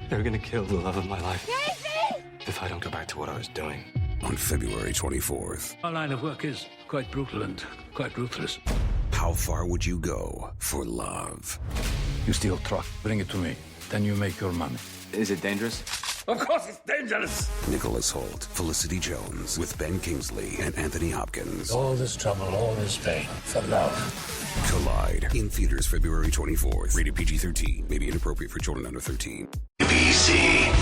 They're gonna kill the love of my life. Casey! If I don't go back to what I was doing. On February 24th. Our line of work is quite brutal and quite ruthless. How far would you go for love? You steal truck, bring it to me. Then you make your money. Is it dangerous? Of course it's dangerous! Nicholas Hoult, Felicity Jones, with Ben Kingsley and Anthony Hopkins. All this trouble, all this pain, for love. Collide. In theaters February 24th. Rated PG-13. May be inappropriate for children under 13. ABC.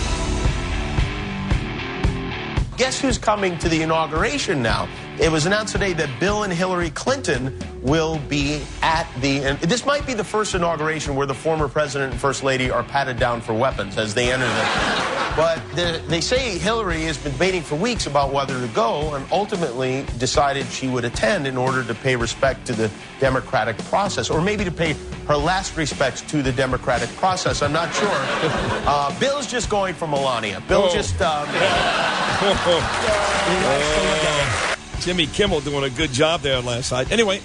Guess who's coming to the inauguration now? It was announced today that Bill and Hillary Clinton will be at and this might be the first inauguration where the former president and first lady are patted down for weapons as they enter But they say Hillary has been debating for weeks about whether to go and ultimately decided she would attend in order to pay respect to the democratic process, or maybe to pay her last respects to the democratic process. I'm not sure. Bill's just going for Melania. Bill just... Jimmy Kimmel doing a good job there last night. Anyway,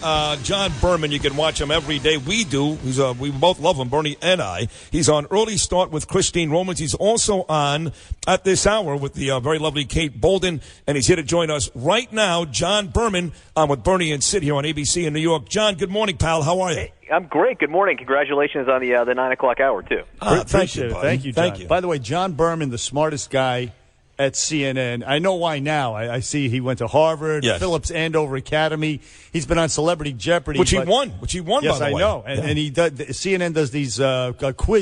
John Berman, you can watch him every day. We do. We both love him, Bernie and I. He's on Early Start with Christine Romans. He's also on at this hour with the very lovely Kate Bolden, and he's here to join us right now. John Berman on with Bernie and Sid here on ABC in New York. John, good morning, pal. How are you? Hey, I'm great. Good morning. Congratulations on the 9 o'clock hour, too. Thank you, buddy. Thank you, John. Thank you. By the way, John Berman, the smartest guy at CNN. I know why now. I see he went to Harvard, yes. Phillips Andover Academy. He's been on Celebrity Jeopardy. Which he won, yes, by the way. I know. And he does, CNN does these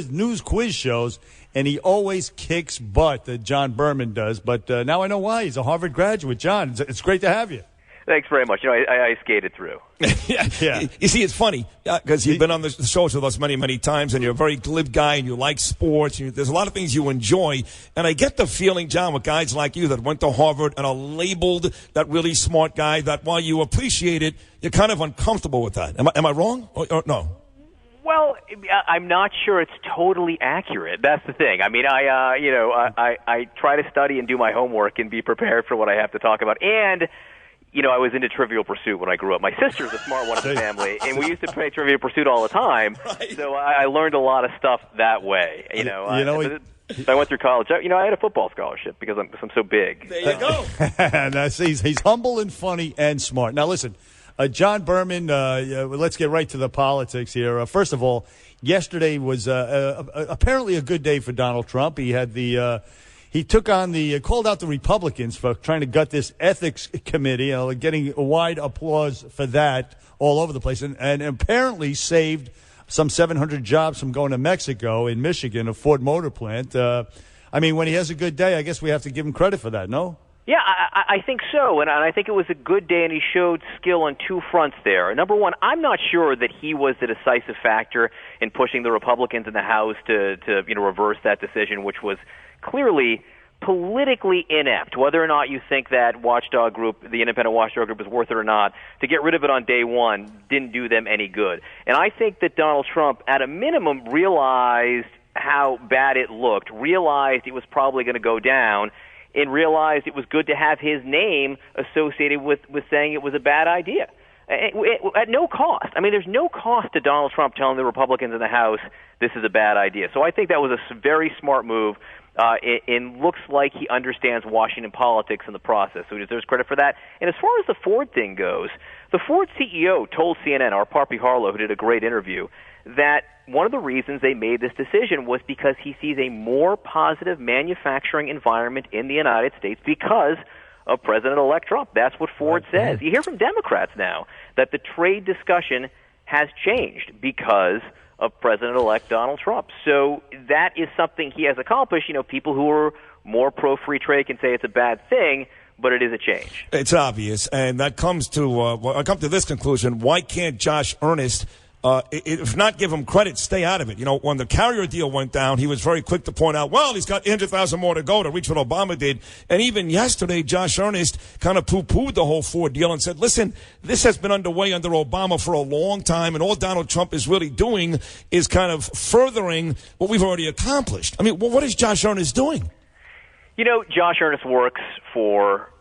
news quiz shows, and he always kicks butt that John Berman does. But now I know why. He's a Harvard graduate. John, it's great to have you. Thanks very much. I skated through. yeah. You see, it's funny because you've been on the shows with us many, many times, and you're a very glib guy, and you like sports. There's a lot of things you enjoy, and I get the feeling, John, with guys like you that went to Harvard and are labeled that really smart guy, that while you appreciate it, you're kind of uncomfortable with that. Am I wrong or no? Well, I'm not sure it's totally accurate. That's the thing. I mean, I try to study and do my homework and be prepared for what I have to talk about, and I was into Trivial Pursuit when I grew up. My sister's a smart one in the family, and we used to play Trivial Pursuit all the time. Right. So I learned a lot of stuff that way. So I went through college. I had a football scholarship because I'm so big. There you go. Now, he's humble and funny and smart. Now, listen, John Berman, let's get right to the politics here. First of all, yesterday was apparently a good day for Donald Trump. He had He called out the Republicans for trying to gut this ethics committee, getting a wide applause for that all over the place, and apparently saved some 700 jobs from going to Mexico in Michigan, a Ford Motor plant. When he has a good day, I guess we have to give him credit for that, no? Yeah, I think so, and I think it was a good day, and he showed skill on two fronts there. Number one, I'm not sure that he was the decisive factor in pushing the Republicans in the House to reverse that decision, which was clearly politically inept. Whether or not you think that watchdog group, the independent watchdog group, is worth it or not, to get rid of it on day one didn't do them any good. And I think that Donald Trump, at a minimum, realized how bad it looked, realized it was probably going to go down, and realized it was good to have his name associated with saying it was a bad idea. At no cost. I mean, there's no cost to Donald Trump telling the Republicans in the House this is a bad idea. So I think that was a very smart move. It looks like he understands Washington politics in the process, so he deserves credit for that. And as far as the Ford thing goes, the Ford CEO told CNN, our Parpy Harlow, who did a great interview, that one of the reasons they made this decision was because he sees a more positive manufacturing environment in the United States because of President-elect Trump. That's what Ford says. You hear from Democrats now that the trade discussion has changed because of President-elect Donald Trump. So that is something he has accomplished. People who are more pro-free trade can say it's a bad thing, but it is a change. It's obvious, and that comes to I come to this conclusion: why can't Josh Earnest, if not give him credit, stay out of it? When the Carrier deal went down, he was very quick to point out, well, he's got 800,000 more to go to reach what Obama did. And even yesterday, Josh Earnest kind of poo-pooed the whole Ford deal and said, listen, this has been underway under Obama for a long time, and all Donald Trump is really doing is kind of furthering what we've already accomplished. I mean, what is Josh Earnest doing? Josh Earnest works for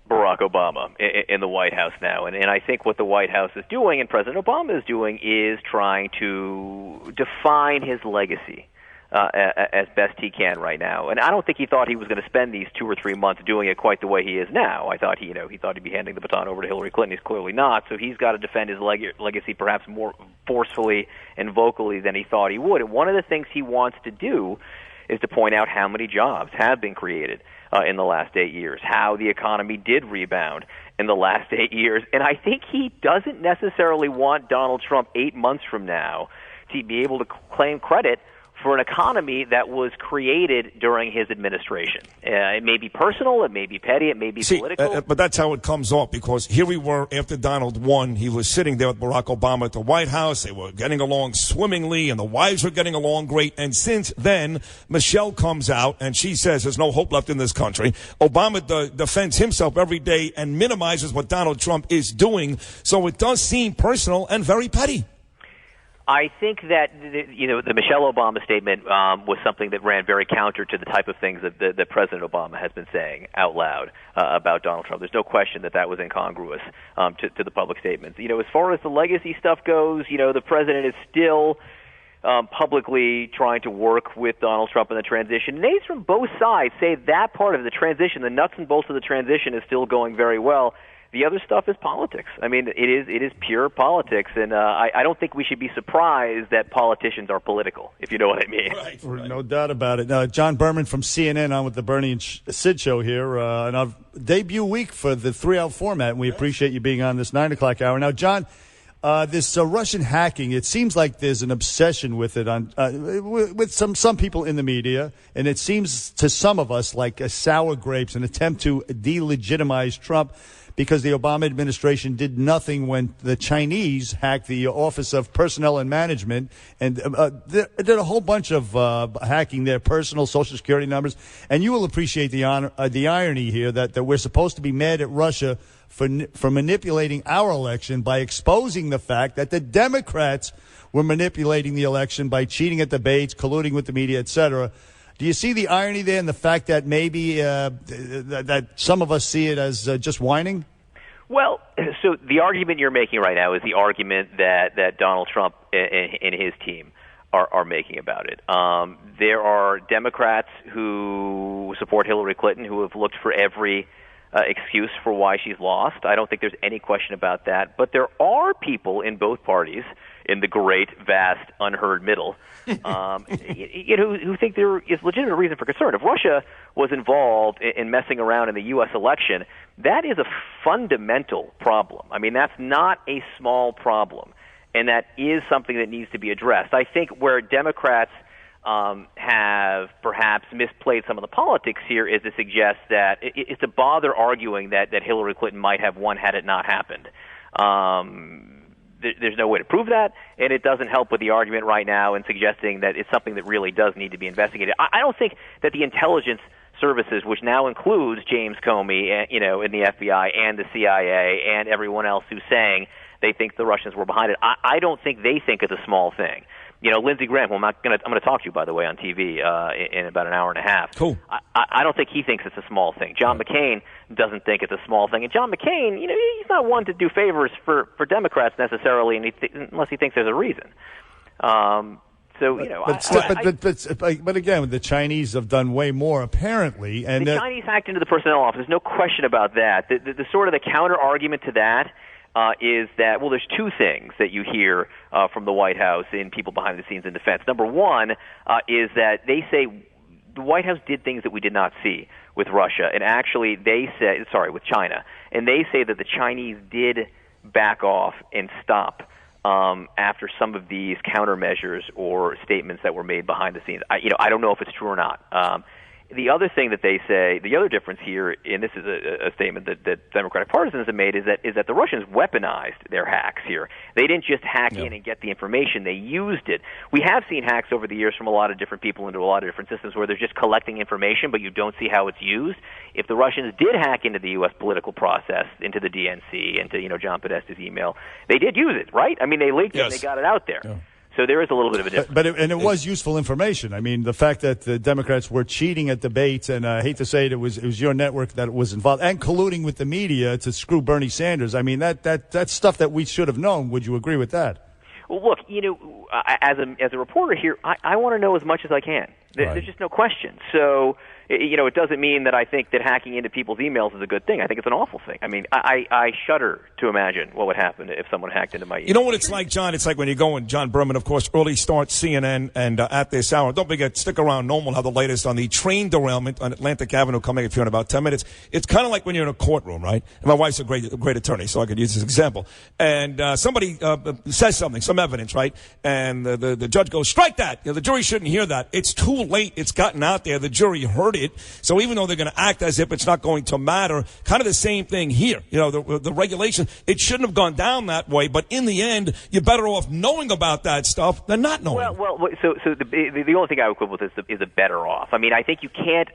Barack Obama in the White House now. And I think what the White House is doing and President Obama is doing is trying to define his legacy. as best he can right now. And I don't think he thought he was going to spend these 2 or 3 months doing it quite the way he is now. I thought he thought he'd be handing the baton over to Hillary Clinton. He's clearly not. So he's got to defend his legacy perhaps more forcefully and vocally than he thought he would. And one of the things he wants to do is to point out how many jobs have been created in the last 8 years, how the economy did rebound in the last 8 years. And I think he doesn't necessarily want Donald Trump 8 months from now to be able to claim credit for an economy that was created during his administration. It may be personal, it may be petty, it may be political. But that's how it comes off, because here we were after Donald won. He was sitting there with Barack Obama at the White House. They were getting along swimmingly, and the wives were getting along great. And since then, Michelle comes out, and she says there's no hope left in this country. Obama defends himself every day and minimizes what Donald Trump is doing. So it does seem personal and very petty. I think that the Michelle Obama statement was something that ran very counter to the type of things that President Obama has been saying out loud about Donald Trump. There's no question that was incongruous to the public statements. As far as the legacy stuff goes, the president is still publicly trying to work with Donald Trump in the transition. Names from both sides say that part of the transition, the nuts and bolts of the transition, is still going very well. The other stuff is politics. I mean, it is pure politics, and I don't think we should be surprised that politicians are political, if you know what I mean. Right. No doubt about it. John Berman from CNN on with the Bernie and Sid show here, and our debut week for the 3-hour format, and we appreciate you being on this 9 o'clock hour. Now, John, this Russian hacking, it seems like there's an obsession with it with some people in the media, and it seems to some of us like a sour grapes, an attempt to delegitimize Trump, because the Obama administration did nothing when the Chinese hacked the Office of Personnel and Management and did a whole bunch of hacking their personal Social Security numbers. And you will appreciate the irony here that we're supposed to be mad at Russia for manipulating our election by exposing the fact that the Democrats were manipulating the election by cheating at debates, colluding with the media, etc. Do you see the irony there and the fact that maybe that some of us see it as just whining? Well, so the argument you're making right now is the argument that Donald Trump and his team are making about it. There are Democrats who support Hillary Clinton who have looked for every excuse for why she's lost. I don't think there's any question about that. But there are people in both parties, in the great, vast, unheard middle, who think there is legitimate reason for concern. If Russia was involved in messing around in the U.S. election, that is a fundamental problem. I mean, that's not a small problem, and that is something that needs to be addressed. I think where Democrats have perhaps misplayed some of the politics here is to suggest that it's to bother arguing that Hillary Clinton might have won had it not happened. There's no way to prove that, and it doesn't help with the argument right now in suggesting that it's something that really does need to be investigated. I don't think that the intelligence services, which now includes James Comey, in the FBI and the CIA and everyone else who's saying they think the Russians were behind it, I don't think they think it's a small thing. Lindsey Graham, I'm going to talk to you, by the way, on TV in about an hour and a half. Cool. I don't think he thinks it's a small thing. John McCain doesn't think it's a small thing. And John McCain, he's not one to do favors for Democrats necessarily, unless he thinks there's a reason. But again, the Chinese have done way more, apparently. And the Chinese hacked into the personnel office. There's no question about that. The sort of the counter argument to that is that, well, there's two things that you hear from the White House in people behind the scenes in defense. Number one is that they say the White House did things that we did not see with Russia, and actually with China. And they say that the Chinese did back off and stop after some of these countermeasures or statements that were made behind the scenes. I don't know if it's true or not. The other thing that they say, the other difference here, and this is a statement that Democratic partisans have made, is that the Russians weaponized their hacks here. They didn't just hack in and get the information; they used it. We have seen hacks over the years from a lot of different people into a lot of different systems where they're just collecting information, but you don't see how it's used. If the Russians did hack into the U.S. political process, into the DNC, into John Podesta's email, they did use it, right? I mean, they leaked it and they got it out there. Yeah. So there is a little bit of a difference. But it was useful information. I mean, the fact that the Democrats were cheating at debates, and I hate to say it was your network that was involved, and colluding with the media to screw Bernie Sanders. I mean, that's stuff that we should have known. Would you agree with that? Well, look, as a reporter here, I want to know as much as I can. There's just no question. So, it doesn't mean that I think that hacking into people's emails is a good thing. I think it's an awful thing. I mean, I shudder to imagine what would happen if someone hacked into my email. You know what it's like, John? It's like when you go and John Berman, of course, early start CNN, and at this hour. Don't forget, stick around. Norm will have the latest on the train derailment on Atlantic Avenue coming up here in about 10 minutes. It's kind of like when you're in a courtroom, right? And my wife's a great attorney, so I could use this example. And somebody says something, some evidence, right? And the judge goes, strike that. The jury shouldn't hear that. It's too late. It's gotten out there. The jury heard it. So even though they're going to act as if it's not going to matter, kind of the same thing here. The regulation, it shouldn't have gone down that way. But in the end, you're better off knowing about that stuff than not knowing. Well, so the only thing I would quibble with is a better off. I mean, I think you can't.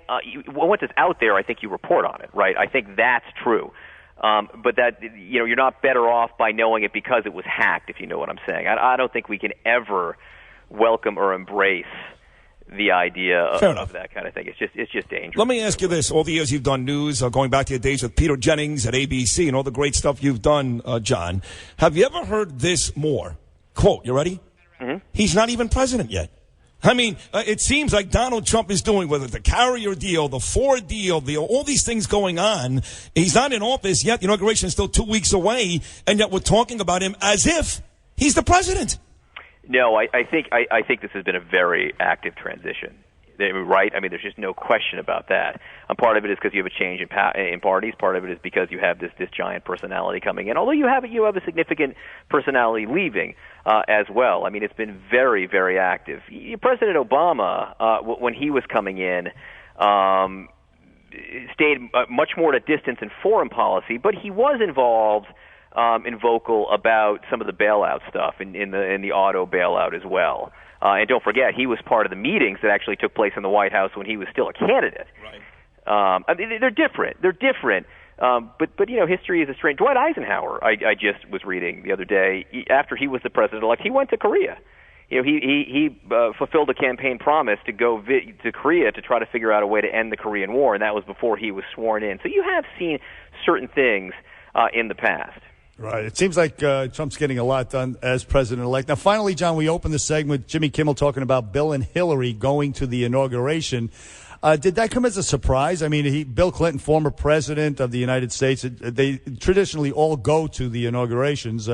Once it's out there, I think you report on it, right? I think that's true. But that you're not better off by knowing it because it was hacked, if you know what I'm saying. I don't think we can ever welcome or embrace the idea of that kind of thing. It's just dangerous. Let me ask you this. All the years you've done news, going back to your days with Peter Jennings at ABC and all the great stuff you've done, John, have you ever heard this more? Quote, you ready? Mm-hmm. He's not even president yet. I mean, it seems like Donald Trump is doing, whether the carrier deal, the Ford deal, all these things going on. He's not in office yet. The inauguration is still 2 weeks away, and yet we're talking about him as if he's the president. No, I think this has been a very active transition, right? I mean, there's just no question about that. Part of it is because you have a change in parties. Part of it is because you have this giant personality coming in. Although you have a significant personality leaving as well. I mean, it's been very, very active. President Obama, when he was coming in, stayed much more at a distance in foreign policy, but he was involved. And vocal about some of the bailout stuff in the auto bailout as well. And don't forget, he was part of the meetings that actually took place in the White House when he was still a candidate. Right. I mean, they're different. But history is a strange. Dwight Eisenhower, I just was reading the other day, after he was the president-elect, he went to Korea. He fulfilled a campaign promise to go to Korea to try to figure out a way to end the Korean War, and that was before he was sworn in. So you have seen certain things in the past. Right. It seems like Trump's getting a lot done as president-elect. Now, finally, John, we opened the segment with Jimmy Kimmel talking about Bill and Hillary going to the inauguration. Did that come as a surprise? I mean, Bill Clinton, former president of the United States, they traditionally all go to the inaugurations.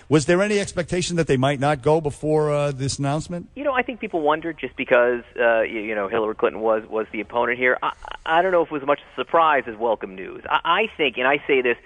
Was there any expectation that they might not go before this announcement? I think people wondered just because, Hillary Clinton was the opponent here. I don't know if it was as much a surprise as welcome news. I think, and I say this,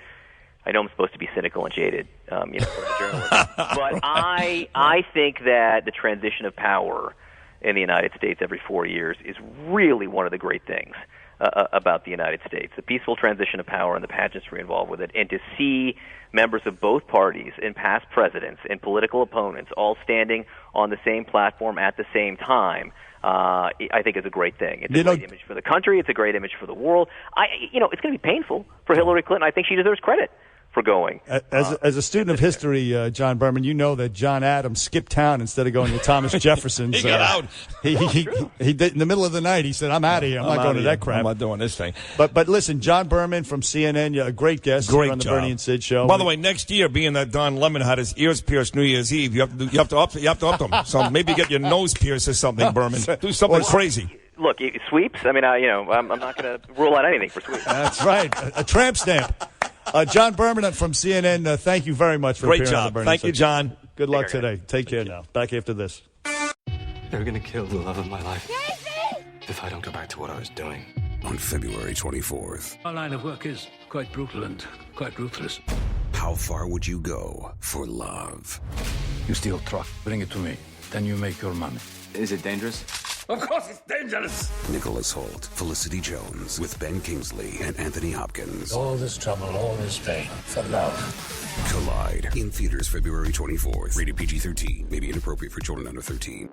I know I'm supposed to be cynical and jaded, for the journalist, but I think that the transition of power in the United States every 4 years is really one of the great things about the United States. The peaceful transition of power and the pageantry involved with it, and to see members of both parties and past presidents and political opponents all standing on the same platform at the same time, I think is a great thing. It's a great image for the country. It's a great image for the world. It's going to be painful for Hillary Clinton. I think she deserves credit for going. As a student of history, John Berman, you know that John Adams skipped town instead of going to Thomas Jefferson's. He got out. He did in the middle of the night. He said, "I'm out of here. I'm not going to that crap. I'm not doing this thing." But listen, John Berman from CNN, you're a great guest here on the Bernie and Sid show. By the way, next year, being that Don Lemon had his ears pierced New Year's Eve, you have to up them. So maybe get your nose pierced or something, Berman. Do something crazy. Look, sweeps. I mean, I'm not going to rule out anything for sweeps. That's right. A tramp stamp. John Berman from CNN, thank you very much for great appearing job. on the Bernie. Thank you, John. Good luck today. Take care now. Back after this. They're gonna kill the love of my life if I don't go back to what I was doing. On February 24th, Our line of work is quite brutal and quite ruthless. how far would you go for love? You steal a truck, bring it to me, then you make your money. Is it dangerous? Of course it's dangerous! Nicholas Hoult, Felicity Jones, with Ben Kingsley and Anthony Hopkins. All this trouble, all this pain, for love. Collide. In theaters February 24th. Rated PG-13. May be inappropriate for children under 13.